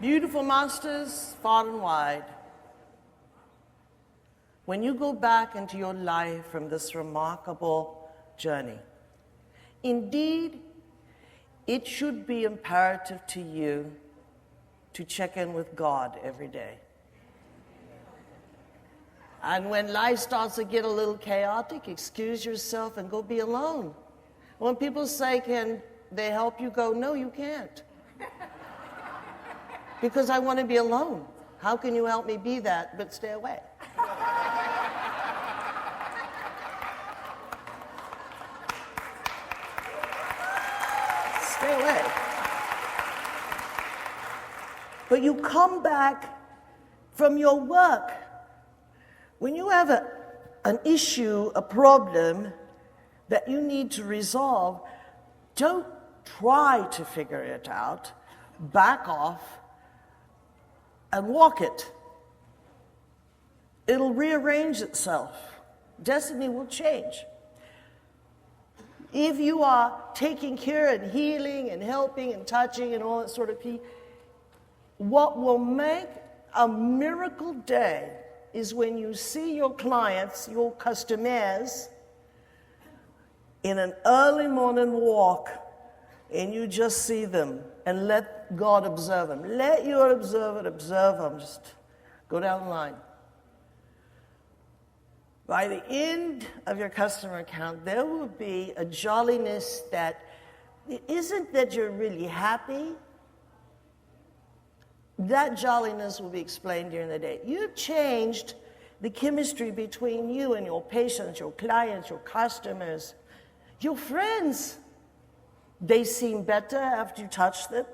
Beautiful masters, far and wide, when you go back into your life from this remarkable journey, indeed, it should be imperative to you to check in with God every day. And when life starts to get a little chaotic, excuse yourself and go be alone. When people say, can they help you? Go, no, you can't. Because I want to be alone. How can you help me be that, but stay away? Stay away. But you come back from your work. When you have an issue, a problem that you need to resolve, don't try to figure it out. Back off and walk it. It'll rearrange itself. Destiny will change. If you are taking care and healing and helping and touching and all that sort of thing, what will make a miracle day is when you see your clients, your customers, in an early morning walk, and you just see them and let God observe them. Let your observer observe them. Just go down the line. By the end of your customer account, there will be a jolliness that it isn't that you're really happy. That jolliness will be explained during the day. You've changed the chemistry between you and your patients, your clients, your customers, your friends. They seem better after you touch them.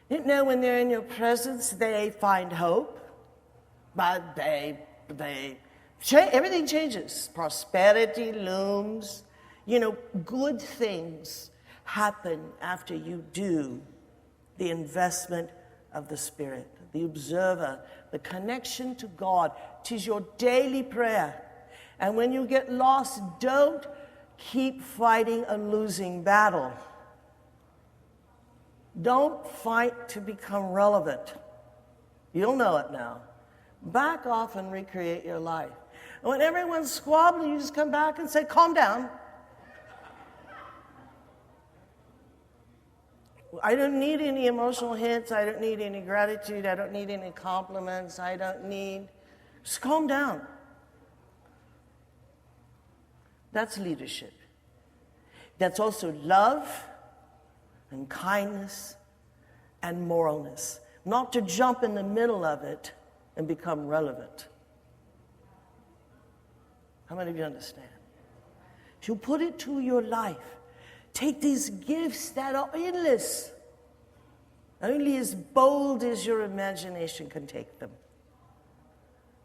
You know, when they're in your presence, they find hope. But everything changes. Prosperity looms. You know, good things happen after you do the investment of the Spirit, the observer, the connection to God. It is your daily prayer. And when you get lost, don't keep fighting a losing battle. Don't fight to become relevant. You'll know it now. Back off and recreate your life. And when everyone's squabbling, you just come back and say, calm down. I don't need any emotional hints. I don't need any gratitude. I don't need any compliments. Just calm down. That's leadership. That's also love and kindness and moralness. Not to jump in the middle of it and become relevant. How many of you understand? You put it to your life. Take these gifts that are endless. Only as bold as your imagination can take them.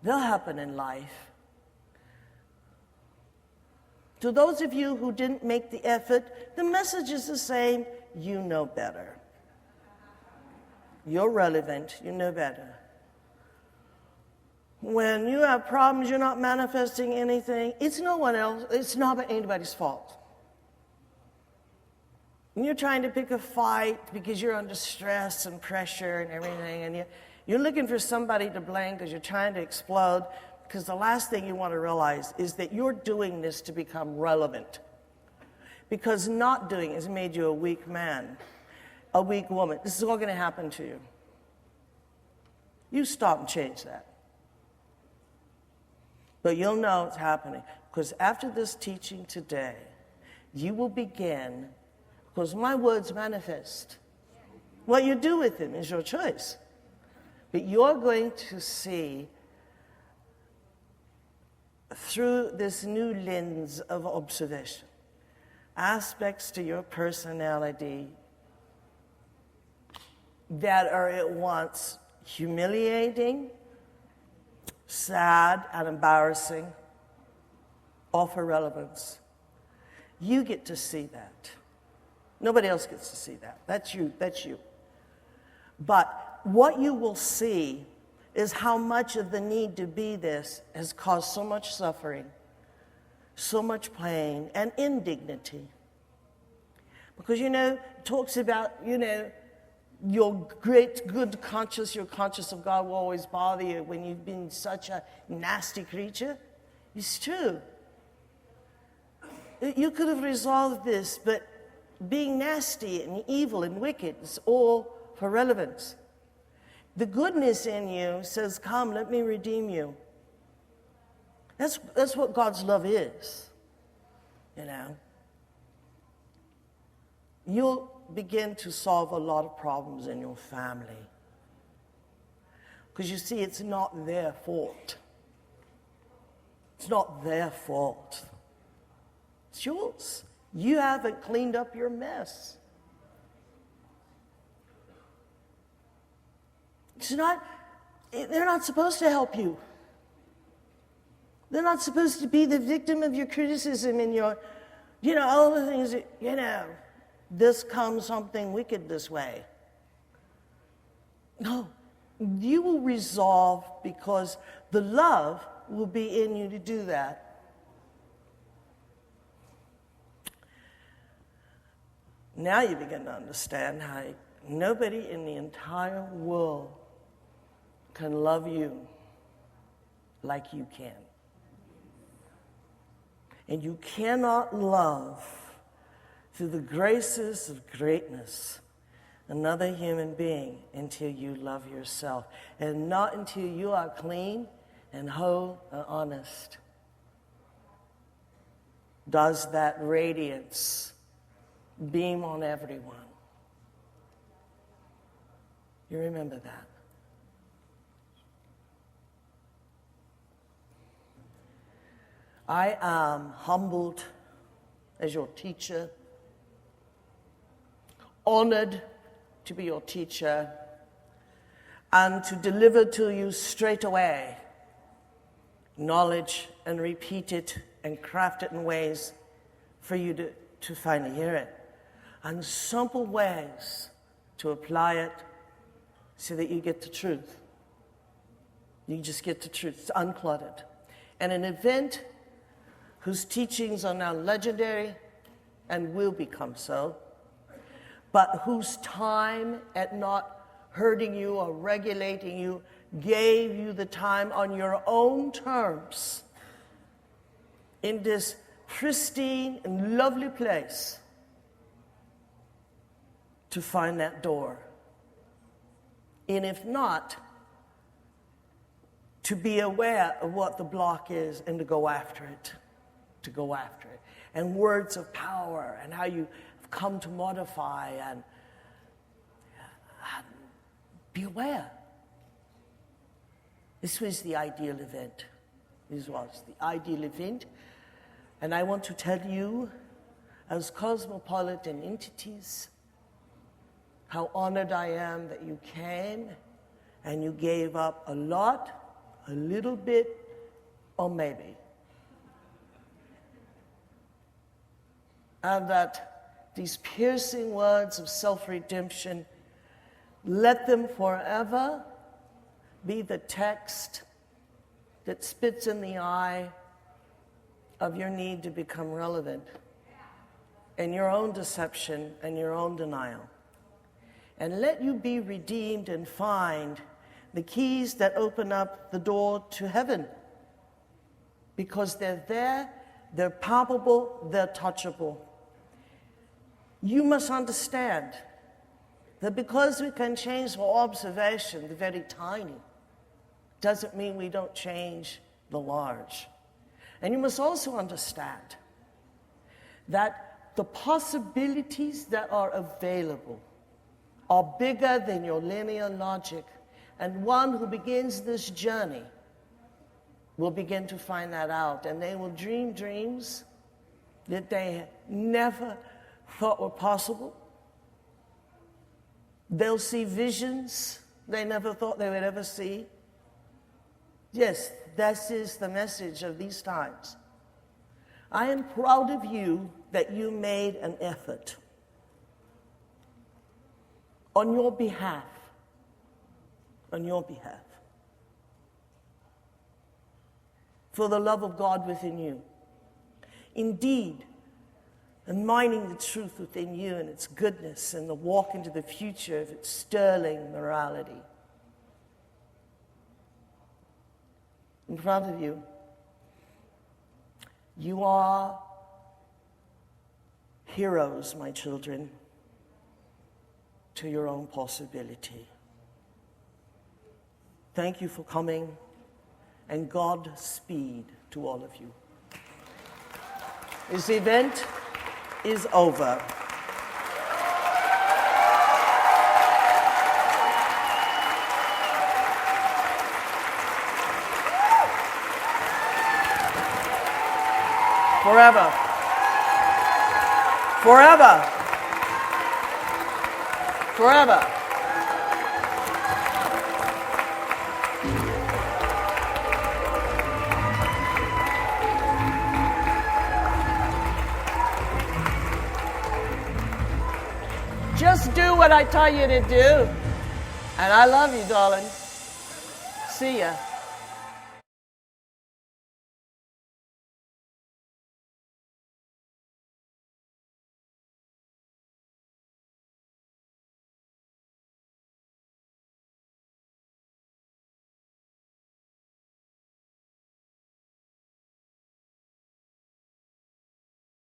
They'll happen in life. To those of you who didn't make the effort, the message is the same. You know better. You're relevant. You know better. When you have problems, you're not manifesting anything. It's no one else. It's not anybody's fault. When you're trying to pick a fight because you're under stress and pressure and everything, and you're looking for somebody to blame because you're trying to explode, because the last thing you want to realize is that you're doing this to become relevant. Because not doing it has made you a weak man, a weak woman. This is all going to happen to you. You stop and change that. But you'll know it's happening. Because after this teaching today, you will begin, because my words manifest. What you do with them is your choice. But you're going to see through this new lens of observation aspects to your personality that are at once humiliating, sad, and embarrassing, offer relevance. You get to see that. Nobody else gets to see that. That's you. That's you. But what you will see is how much of the need to be this has caused so much suffering, so much pain, and indignity. Because, it talks about, your great good conscience, your conscience of God will always bother you when you've been such a nasty creature. It's true. You could have resolved this, but being nasty and evil and wicked is all for relevance. The goodness in you says, come, let me redeem you. That's what God's love is, you know. You'll begin to solve a lot of problems in your family. Because you see, it's not their fault. It's not their fault. It's yours. You haven't cleaned up your mess. They're not supposed to help you. They're not supposed to be the victim of your criticism and your, all the things that, this comes something wicked this way. No, you will resolve because the love will be in you to do that. Now you begin to understand how nobody in the entire world can love you like you can. And you cannot love through the graces of greatness another human being until you love yourself, and not until you are clean and whole and honest. Does that radiance beam on everyone? You remember that. I am humbled as your teacher, honored to be your teacher, and to deliver to you straight away knowledge and repeat it and craft it in ways for you to finally hear it, and simple ways to apply it so that you get the truth. You just get the truth. It's uncluttered. And an event whose teachings are now legendary and will become so, but whose time at not hurting you or regulating you gave you the time on your own terms in this pristine and lovely place to find that door. And if not, to be aware of what the block is and to go after it. To go after it. And words of power and how you come to modify and be aware. This was the ideal event. This was the ideal event. And I want to tell you, as cosmopolitan entities, how honored I am that you came and you gave up a lot, a little bit, or maybe. And that these piercing words of self-redemption, let them forever be the text that spits in the eye of your need to become relevant and your own deception and your own denial. And let you be redeemed and find the keys that open up the door to heaven. Because they're there, they're palpable, they're touchable. You must understand that because we can change for observation the very tiny, doesn't mean we don't change the large. And you must also understand that the possibilities that are available are bigger than your linear logic. And one who begins this journey will begin to find that out. And they will dream dreams that they never thought were possible. They'll see visions they never thought they would ever see. Yes, this is the message of these times. I am proud of you that you made an effort on your behalf. On your behalf. For the love of God within you. Indeed, and mining the truth within you and its goodness and the walk into the future of its sterling morality. In front of you, you are heroes, my children, to your own possibility. Thank you for coming, and Godspeed to all of you. This event is over. Forever. Forever. Forever. Just do what I tell you to do. And I love you, darling. See ya.